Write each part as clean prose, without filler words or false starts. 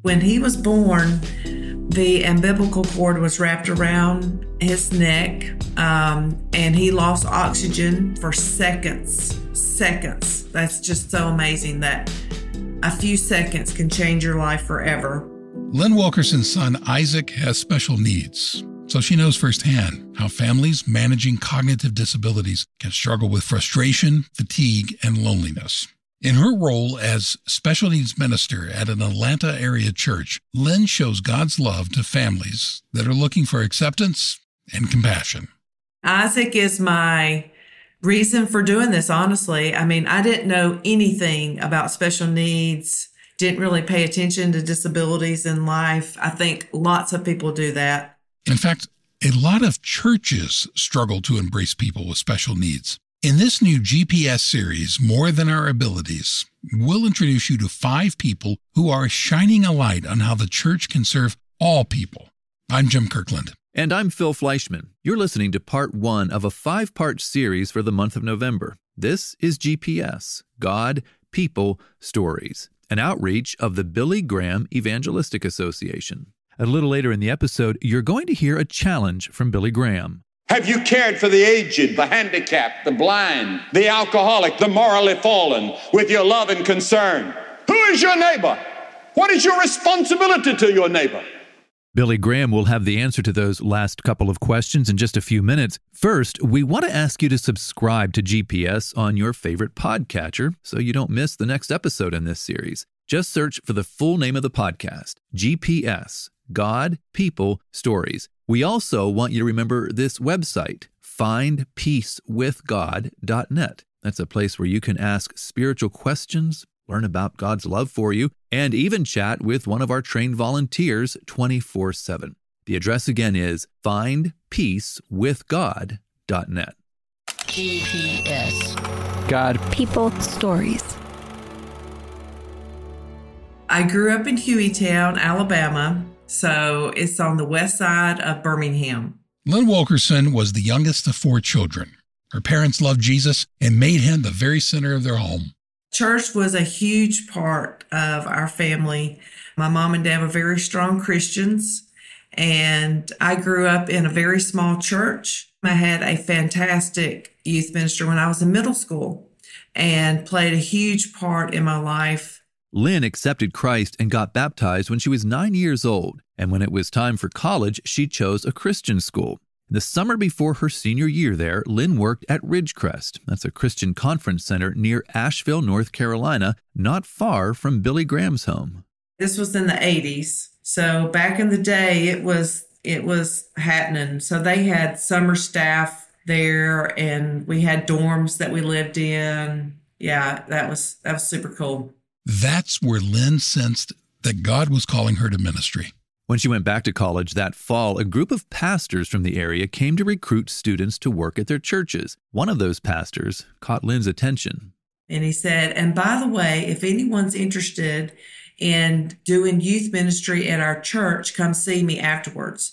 When he was born, the umbilical cord was wrapped around his neck, and he lost oxygen for seconds. That's just so amazing that a few seconds can change your life forever. Lynn Wilkerson's son, Isaac, has special needs, so she knows firsthand how families managing cognitive disabilities can struggle with frustration, fatigue, and loneliness. In her role as special needs minister at an Atlanta area church, Lynn shows God's love to families that are looking for acceptance and compassion. Isaac is my reason for doing this, honestly. I mean, I didn't know anything about special needs, didn't really pay attention to disabilities in life. I think lots of people do that. In fact, a lot of churches struggle to embrace people with special needs. In this new GPS series, More Than Our Abilities, we'll introduce you to 5 people who are shining a light on how the church can serve all people. I'm Jim Kirkland. And I'm Phil Fleischman. You're listening to part 1 of a 5-part series for the month of November. This is GPS, God, People, Stories, an outreach of the Billy Graham Evangelistic Association. A little later in the episode, you're going to hear a challenge from Billy Graham. Have you cared for the aged, the handicapped, the blind, the alcoholic, the morally fallen with your love and concern? Who is your neighbor? What is your responsibility to your neighbor? Billy Graham will have the answer to those last couple of questions in just a few minutes. First, we want to ask you to subscribe to GPS on your favorite podcatcher so you don't miss the next episode in this series. Just search for the full name of the podcast, GPS, God, People, Stories. We also want you to remember this website, findpeacewithgod.net. That's a place where you can ask spiritual questions, learn about God's love for you, and even chat with one of our trained volunteers 24/7. The address again is findpeacewithgod.net. GPS. God. People. Stories. I grew up in Hueytown, Alabama, so it's on the west side of Birmingham. Lynn Wilkerson was the youngest of 4 children. Her parents loved Jesus and made him the very center of their home. Church was a huge part of our family. My mom and dad were very strong Christians, and I grew up in a very small church. I had a fantastic youth minister when I was in middle school and played a huge part in my life. Lynn accepted Christ and got baptized when she was 9 years old, and when it was time for college, she chose a Christian school. The summer before her senior year there, Lynn worked at Ridgecrest. That's a Christian conference center near Asheville, North Carolina, not far from Billy Graham's home. This was in the 80s. So back in the day, it was happening. So they had summer staff there, and we had dorms that we lived in. Yeah, that was super cool. That's where Lynn sensed that God was calling her to ministry. When she went back to college that fall, a group of pastors from the area came to recruit students to work at their churches. One of those pastors caught Lynn's attention. And he said, and by the way, if anyone's interested in doing youth ministry at our church, come see me afterwards.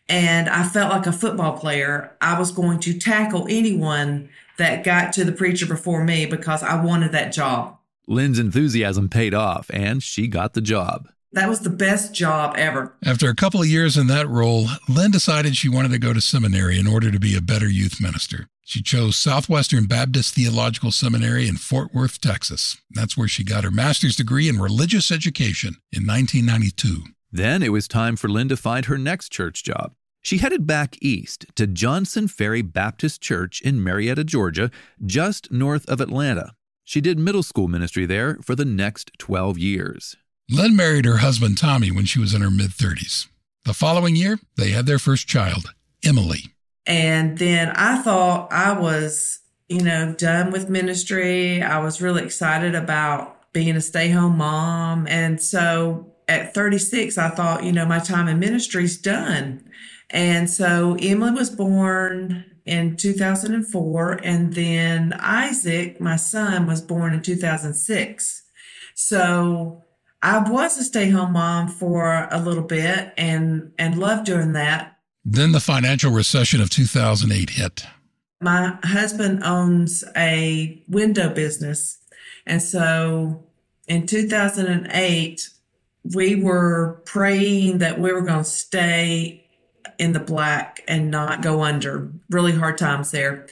And I felt like a football player. I was going to tackle anyone that got to the preacher before me because I wanted that job. Lynn's enthusiasm paid off, and she got the job. That was the best job ever. After a couple of years in that role, Lynn decided she wanted to go to seminary in order to be a better youth minister. She chose Southwestern Baptist Theological Seminary in Fort Worth, Texas. That's where she got her master's degree in religious education in 1992. Then it was time for Lynn to find her next church job. She headed back east to Johnson Ferry Baptist Church in Marietta, Georgia, just north of Atlanta. She did middle school ministry there for the next 12 years. Lynn married her husband, Tommy, when she was in her mid-30s. The following year, they had their first child, Emily. And then I thought I was, done with ministry. I was really excited about being a stay-home mom. And so at 36, I thought, my time in ministry's done. And so Emily was born in 2004, and then Isaac, my son, was born in 2006. So I was a stay-home mom for a little bit and loved doing that. Then the financial recession of 2008 hit. My husband owns a window business, and so in 2008, we were praying that we were going to stay in the black and not go under. Really hard times there.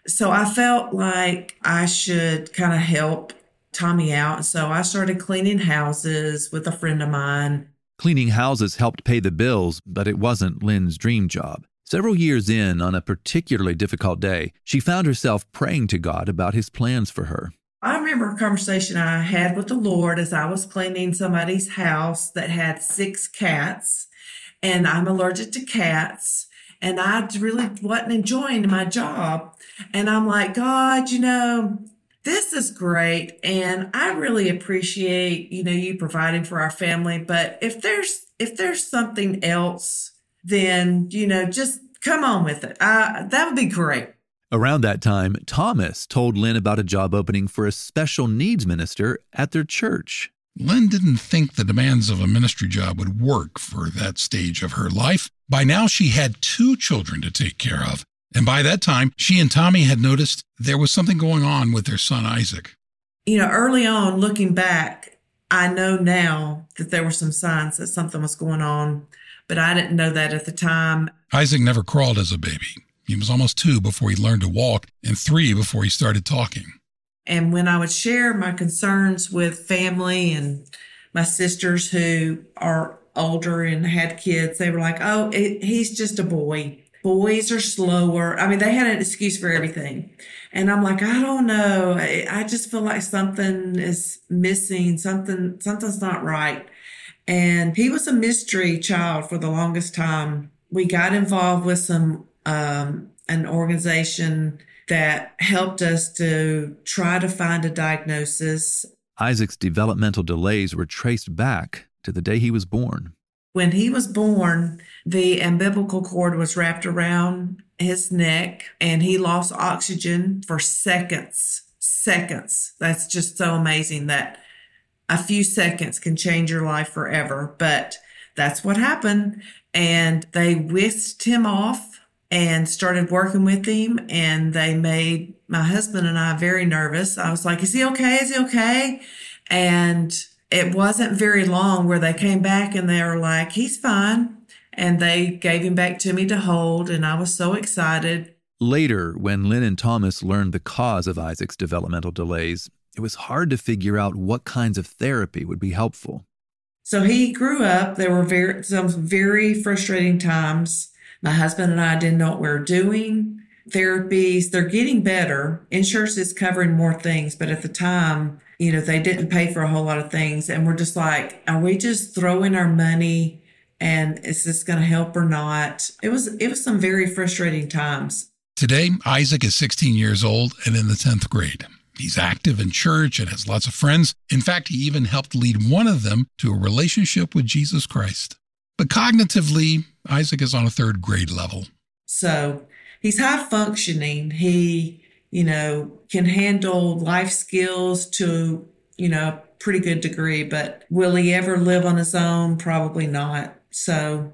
So I felt like I should kind of help Tommy out. So I started cleaning houses with a friend of mine. Cleaning houses helped pay the bills, but it wasn't Lynn's dream job. Several years in, on a particularly difficult day, she found herself praying to God about his plans for her. I remember a conversation I had with the Lord as I was cleaning somebody's house that had 6 cats, and I'm allergic to cats, and I really wasn't enjoying my job. And I'm like, God, this is great, and I really appreciate, you providing for our family. But if there's something else, then, just come on with it. That would be great. Around that time, Thomas told Lynn about a job opening for a special needs minister at their church. Lynn didn't think the demands of a ministry job would work for that stage of her life. By now, she had 2 children to take care of. And by that time, she and Tommy had noticed there was something going on with their son, Isaac. Early on, looking back, I know now that there were some signs that something was going on, but I didn't know that at the time. Isaac never crawled as a baby. He was almost 2 before he learned to walk and 3 before he started talking. And when I would share my concerns with family and my sisters who are older and had kids, they were like, oh, he's just a boy. Boys are slower. I mean, they had an excuse for everything. And I'm like, I don't know. I just feel like something is missing. Something's not right. And he was a mystery child for the longest time. We got involved with an organization that helped us to try to find a diagnosis. Isaac's developmental delays were traced back to the day he was born. When he was born, the umbilical cord was wrapped around his neck, and he lost oxygen for seconds. Seconds. That's just so amazing that a few seconds can change your life forever. But that's what happened. And they whisked him off and started working with him, and they made my husband and I very nervous. I was like, is he okay? Is he okay? And it wasn't very long where they came back and they were like, he's fine. And they gave him back to me to hold, and I was so excited. Later, when Lynn and Thomas learned the cause of Isaac's developmental delays, it was hard to figure out what kinds of therapy would be helpful. So he grew up. There were some very frustrating times. My husband and I didn't know what we were doing. Therapies, they're getting better. Insurance is covering more things, but at the time, they didn't pay for a whole lot of things. And we're just like, are we just throwing our money, and is this going to help or not? It was some very frustrating times. Today, Isaac is 16 years old and in the 10th grade. He's active in church and has lots of friends. In fact, he even helped lead one of them to a relationship with Jesus Christ. But cognitively, Isaac is on a 3rd grade level. So he's high functioning. He, can handle life skills to, a pretty good degree, but will he ever live on his own? Probably not. So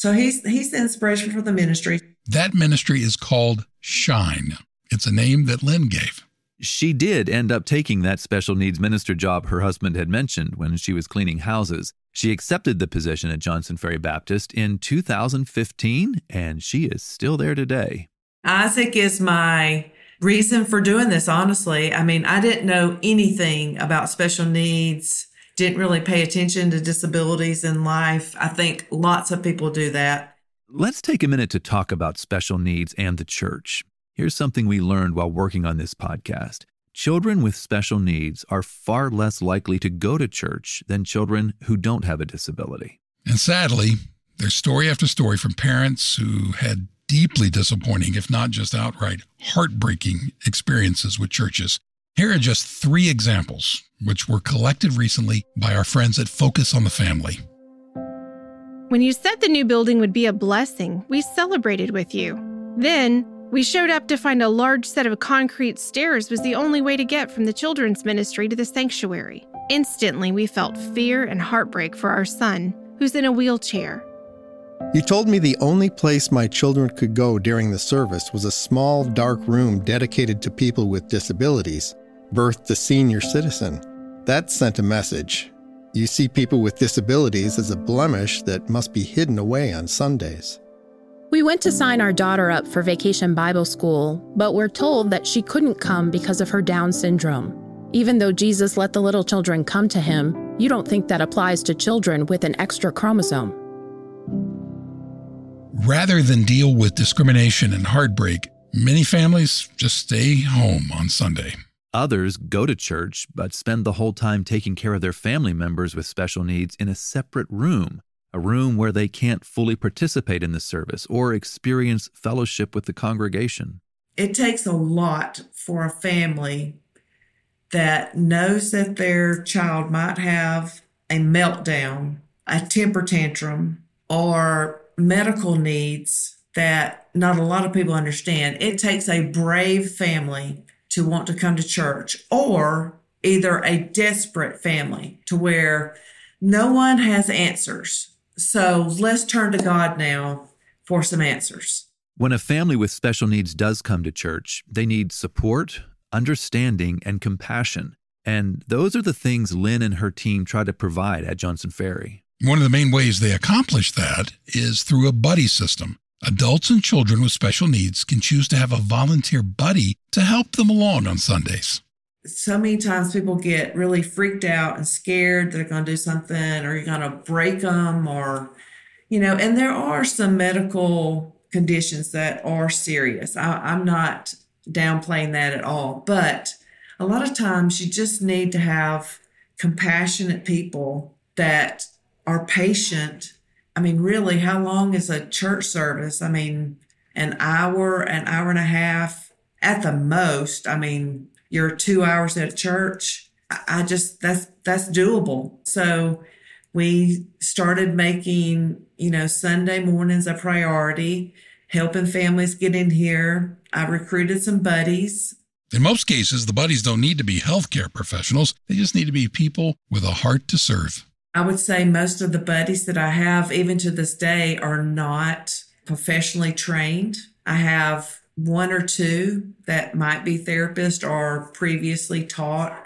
he's the inspiration for the ministry. That ministry is called Shine. It's a name that Lynn gave. She did end up taking that special needs minister job her husband had mentioned when she was cleaning houses. She accepted the position at Johnson Ferry Baptist in 2015, and she is still there today. Isaac is my reason for doing this, honestly. I mean, I didn't know anything about special needs, didn't really pay attention to disabilities in life. I think lots of people do that. Let's take a minute to talk about special needs and the church. Here's something we learned while working on this podcast. Children with special needs are far less likely to go to church than children who don't have a disability. And sadly, there's story after story from parents who had deeply disappointing, if not just outright heartbreaking experiences with churches. Here are just 3 examples, which were collected recently by our friends at Focus on the Family. When you said the new building would be a blessing, we celebrated with you. Then, we showed up to find a large set of concrete stairs was the only way to get from the children's ministry to the sanctuary. Instantly, we felt fear and heartbreak for our son, who's in a wheelchair. You told me the only place my children could go during the service was a small, dark room dedicated to people with disabilities, birthed a senior citizen. That sent a message. You see people with disabilities as a blemish that must be hidden away on Sundays. We went to sign our daughter up for Vacation Bible School, but we're told that she couldn't come because of her Down syndrome. Even though Jesus let the little children come to him, you don't think that applies to children with an extra chromosome. Rather than deal with discrimination and heartbreak, many families just stay home on Sunday. Others go to church, but spend the whole time taking care of their family members with special needs in a separate room, a room where they can't fully participate in the service or experience fellowship with the congregation. It takes a lot for a family that knows that their child might have a meltdown, a temper tantrum, or medical needs that not a lot of people understand. It takes a brave family to want to come to church, or either a desperate family to where no one has answers. So let's turn to God now for some answers. When a family with special needs does come to church, they need support, understanding, and compassion. And those are the things Lynn and her team try to provide at Johnson Ferry. One of the main ways they accomplish that is through a buddy system. Adults and children with special needs can choose to have a volunteer buddy to help them along on Sundays. So many times people get really freaked out and scared they're going to do something or you're going to break them or, and there are some medical conditions that are serious. I'm not downplaying that at all, but a lot of times you just need to have compassionate people that are patient. I mean, really, how long is a church service? I mean, an hour and a half at the most. I mean, you're 2 hours at church. That's doable. So we started making, Sunday mornings a priority, helping families get in here. I recruited some buddies. In most cases, the buddies don't need to be healthcare professionals. They just need to be people with a heart to serve. I would say most of the buddies that I have, even to this day, are not professionally trained. I have one or two that might be therapists or previously taught.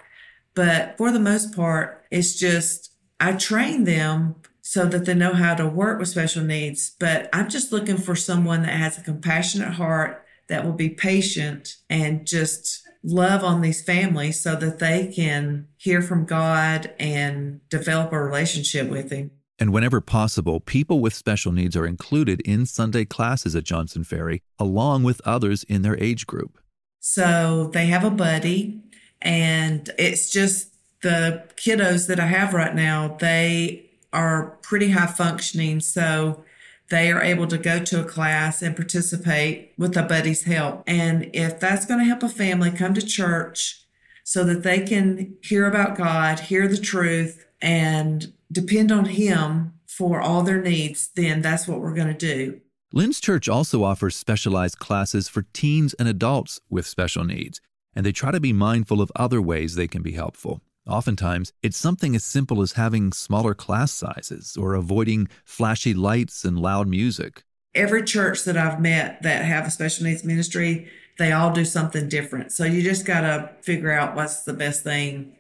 But for the most part, it's just I train them so that they know how to work with special needs. But I'm just looking for someone that has a compassionate heart, that will be patient and just love on these families so that they can hear from God and develop a relationship with Him. And whenever possible, people with special needs are included in Sunday classes at Johnson Ferry, along with others in their age group. So they have a buddy, and it's just the kiddos that I have right now, they are pretty high functioning, so they are able to go to a class and participate with a buddy's help. And if that's going to help a family come to church so that they can hear about God, hear the truth, and depend on Him for all their needs, then that's what we're going to do. Lynn's church also offers specialized classes for teens and adults with special needs, and they try to be mindful of other ways they can be helpful. Oftentimes, it's something as simple as having smaller class sizes or avoiding flashy lights and loud music. Every church that I've met that have a special needs ministry, they all do something different. So you just got to figure out what's the best thing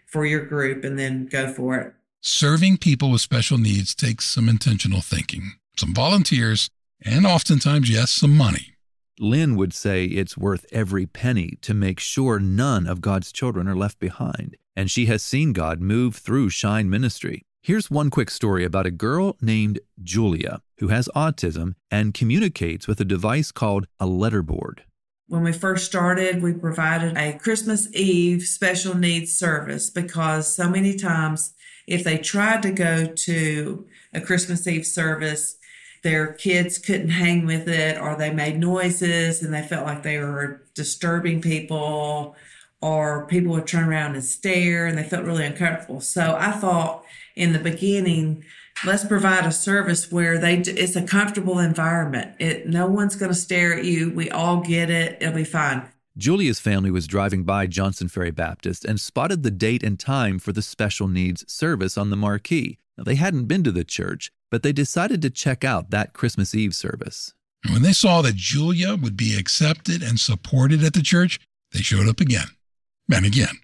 for your group and then go for it. Serving people with special needs takes some intentional thinking, some volunteers, and oftentimes, yes, some money. Lynn would say it's worth every penny to make sure none of God's children are left behind. And she has seen God move through Shine Ministry. Here's one quick story about a girl named Julia who has autism and communicates with a device called a letterboard. When we first started, we provided a Christmas Eve special needs service because so many times if they tried to go to a Christmas Eve service, their kids couldn't hang with it, or they made noises and they felt like they were disturbing people, or people would turn around and stare and they felt really uncomfortable. So I thought in the beginning, let's provide a service where it's a comfortable environment. No one's going to stare at you. We all get it. It'll be fine. Julia's family was driving by Johnson Ferry Baptist and spotted the date and time for the special needs service on the marquee. Now, they hadn't been to the church, but they decided to check out that Christmas Eve service. And when they saw that Julia would be accepted and supported at the church, they showed up again and again.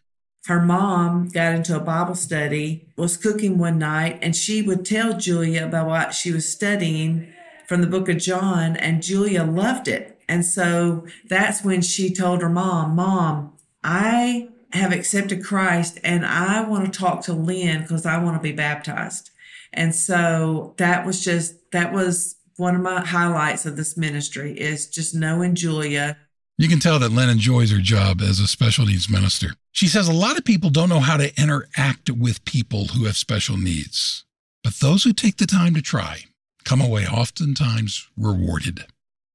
her mom got into a Bible study, was cooking one night, and she would tell Julia about what she was studying from the book of John, and Julia loved it. And so that's when she told her mom, Mom, I have accepted Christ and I want to talk to Lynn because I want to be baptized. And so that was one of my highlights of this ministry, is just knowing Julia. You can tell that Lynn enjoys her job as a special needs minister. She says a lot of people don't know how to interact with people who have special needs, but those who take the time to try come away oftentimes rewarded.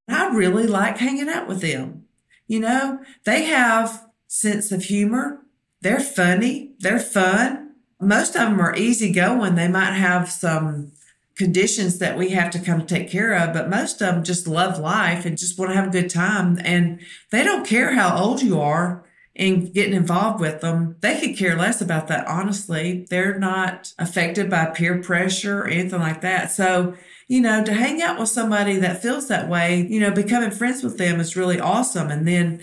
I really like hanging out with them. You know, they have sense of humor. They're funny. They're fun. Most of them are easygoing. They might have some conditions that we have to come take care of, but most of them just love life and just want to have a good time. And they don't care how old you are in getting involved with them. They could care less about that, honestly. They're not affected by peer pressure or anything like that. So, you know, to hang out with somebody that feels that way, you know, becoming friends with them is really awesome. And then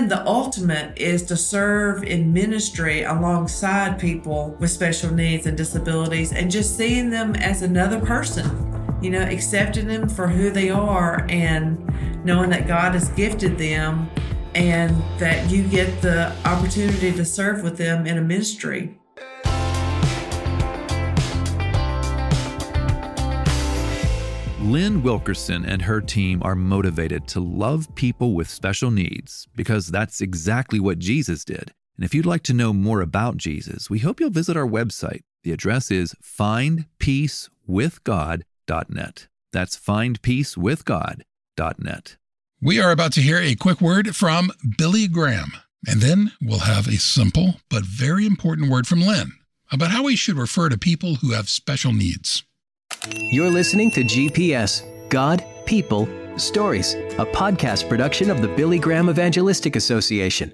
the ultimate is to serve in ministry alongside people with special needs and disabilities, and just seeing them as another person, you know, accepting them for who they are and knowing that God has gifted them and that you get the opportunity to serve with them in a ministry. Lynn Wilkerson and her team are motivated to love people with special needs because that's exactly what Jesus did. And if you'd like to know more about Jesus, we hope you'll visit our website. The address is findpeacewithgod.net. That's findpeacewithgod.net. We are about to hear a quick word from Billy Graham, and then we'll have a simple but very important word from Lynn about how we should refer to people who have special needs. You're listening to GPS, God, People, Stories, a podcast production of the Billy Graham Evangelistic Association.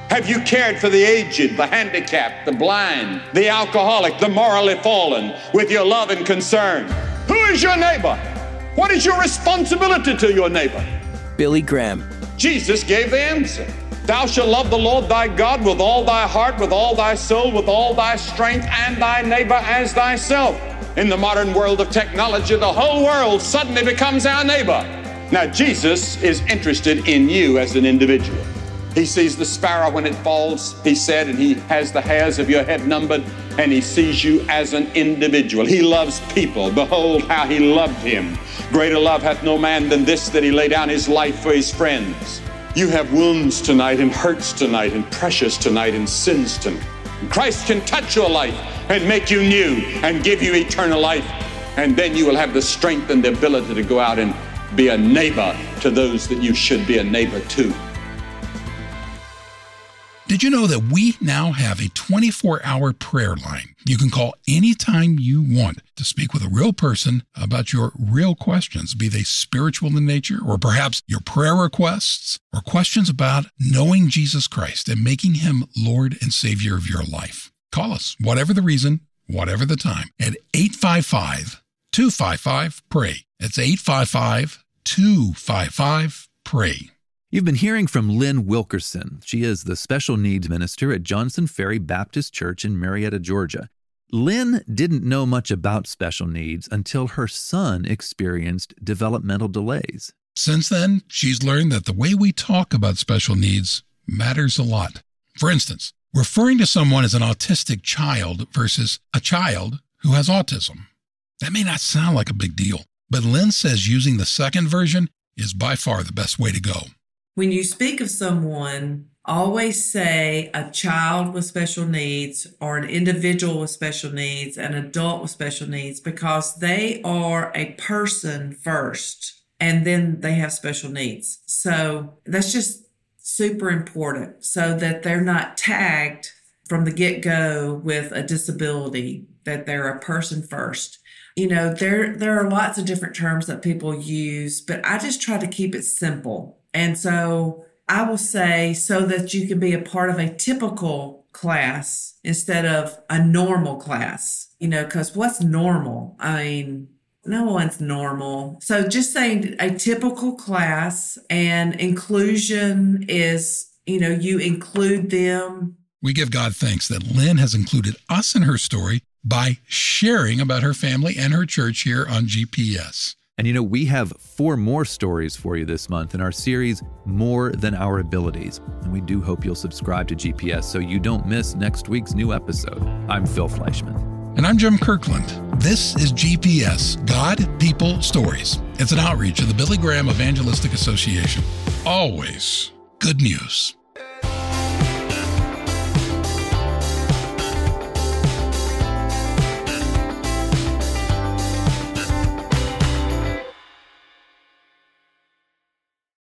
Have you cared for the aged, the handicapped, the blind, the alcoholic, the morally fallen with your love and concern? Who is your neighbor? What is your responsibility to your neighbor? Billy Graham. Jesus gave the answer. Thou shalt love the Lord thy God with all thy heart, with all thy soul, with all thy strength, and thy neighbor as thyself. In the modern world of technology, the whole world suddenly becomes our neighbor. Now, Jesus is interested in you as an individual. He sees the sparrow when it falls, he said, and he has the hairs of your head numbered, and he sees you as an individual. He loves people. Behold how he loved him. Greater love hath no man than this, that he lay down his life for his friends. You have wounds tonight and hurts tonight and pressures tonight and sins tonight. And Christ can touch your life and make you new and give you eternal life. And then you will have the strength and the ability to go out and be a neighbor to those that you should be a neighbor to. Did you know that we now have a 24-hour prayer line? You can call anytime you want to speak with a real person about your real questions, be they spiritual in nature, or perhaps your prayer requests, or questions about knowing Jesus Christ and making him Lord and Savior of your life. Call us, whatever the reason, whatever the time, at 855-255-PRAY. It's 855-255-PRAY. You've been hearing from Lynn Wilkerson. She is the special needs minister at Johnson Ferry Baptist Church in Marietta, Georgia. Lynn didn't know much about special needs until her son experienced developmental delays. Since then, she's learned that the way we talk about special needs matters a lot. For instance, referring to someone as an autistic child versus a child who has autism. That may not sound like a big deal, but Lynn says using the second version is by far the best way to go. When you speak of someone, always say a child with special needs or an individual with special needs, an adult with special needs, because they are a person first and then they have special needs. So that's just super important so that they're not tagged from the get-go with a disability, that they're a person first. You know, there are lots of different terms that people use, but I just try to keep it simple. And so I will say so that you can be a part of a typical class instead of a normal class, you know, because what's normal? I mean, no one's normal. So just saying a typical class, and inclusion is you include them. We give God thanks that Lynn has included us in her story by sharing about her family and her church here on GPS. And we have 4 more stories for you this month in our series, More Than Our Abilities. And we do hope you'll subscribe to GPS so you don't miss next week's new episode. I'm Phil Fleischman. And I'm Jim Kirkland. This is GPS, God, People, Stories. It's an outreach of the Billy Graham Evangelistic Association. Always good news.